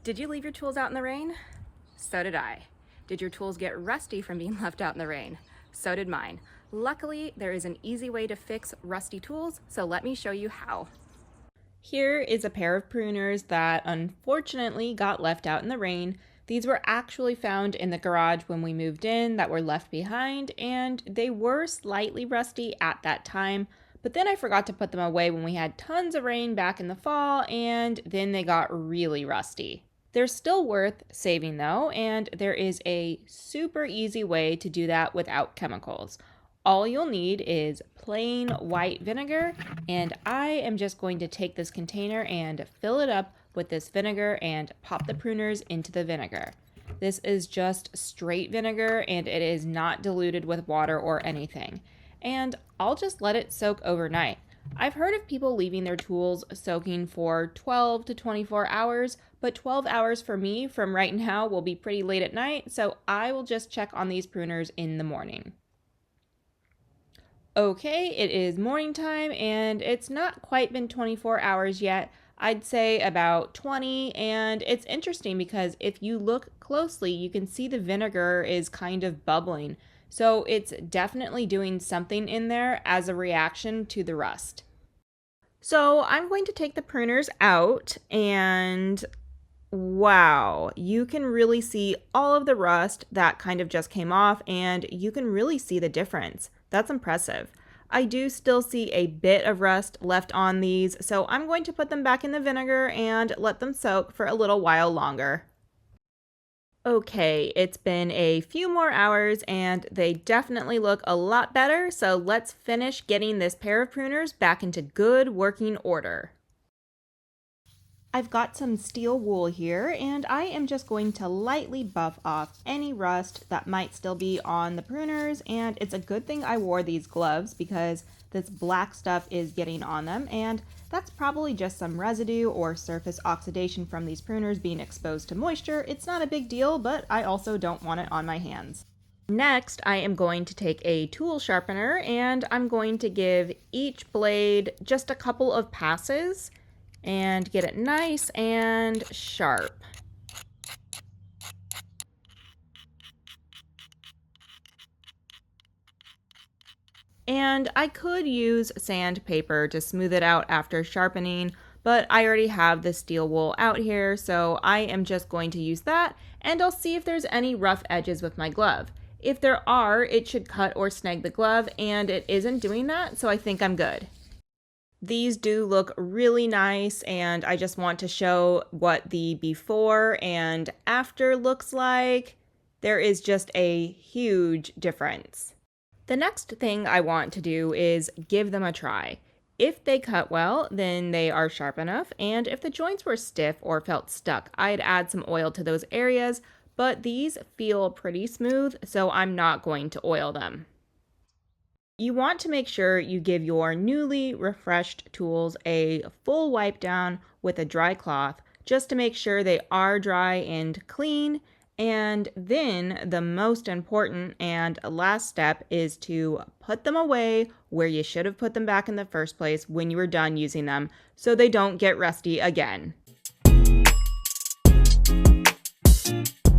Did you leave your tools out in the rain? So did I. Did your tools get rusty from being left out in the rain? So did mine. Luckily, there is an easy way to fix rusty tools, so let me show you how. Here is a pair of pruners that unfortunately got left out in the rain. These were actually found in the garage when we moved in that were left behind, and they were slightly rusty at that time, but then I forgot to put them away when we had tons of rain back in the fall, and then they got really rusty. They're still worth saving though, and there is a super easy way to do that without chemicals. All you'll need is plain white vinegar, and I am just going to take this container and fill it up with this vinegar and pop the pruners into the vinegar. This is just straight vinegar and it is not diluted with water or anything. And I'll just let it soak overnight. I've heard of people leaving their tools soaking for 12 to 24 hours, but 12 hours for me from right now will be pretty late at night, so I will just check on these pruners in the morning. Okay, it is morning time and it's not quite been 24 hours yet. I'd say about 20, and it's interesting because if you look closely, you can see the vinegar is kind of bubbling. So it's definitely doing something in there as a reaction to the rust. So I'm going to take the pruners out and wow, you can really see all of the rust that kind of just came off and you can really see the difference. That's impressive. I do still see a bit of rust left on these, so I'm going to put them back in the vinegar and let them soak for a little while longer. Okay, it's been a few more hours and they definitely look a lot better, so let's finish getting this pair of pruners back into good working order. I've got some steel wool here and I am just going to lightly buff off any rust that might still be on the pruners, and it's a good thing I wore these gloves because this black stuff is getting on them, and that's probably just some residue or surface oxidation from these pruners being exposed to moisture. It's not a big deal, but I also don't want it on my hands. Next, I am going to take a tool sharpener and I'm going to give each blade just a couple of passes and get it nice and sharp. And I could use sandpaper to smooth it out after sharpening, but I already have the steel wool out here, so I am just going to use that, and I'll see if there's any rough edges with my glove. If there are, it should cut or snag the glove, and it isn't doing that, so I think I'm good. These do look really nice, and I just want to show what the before and after looks like. There is just a huge difference. The next thing I want to do is give them a try. If they cut well, then they are sharp enough, and if the joints were stiff or felt stuck, I'd add some oil to those areas, but these feel pretty smooth, so I'm not going to oil them. You want to make sure you give your newly refreshed tools a full wipe down with a dry cloth just to make sure they are dry and clean. And then the most important and last step is to put them away where you should have put them back in the first place when you were done using them so they don't get rusty again.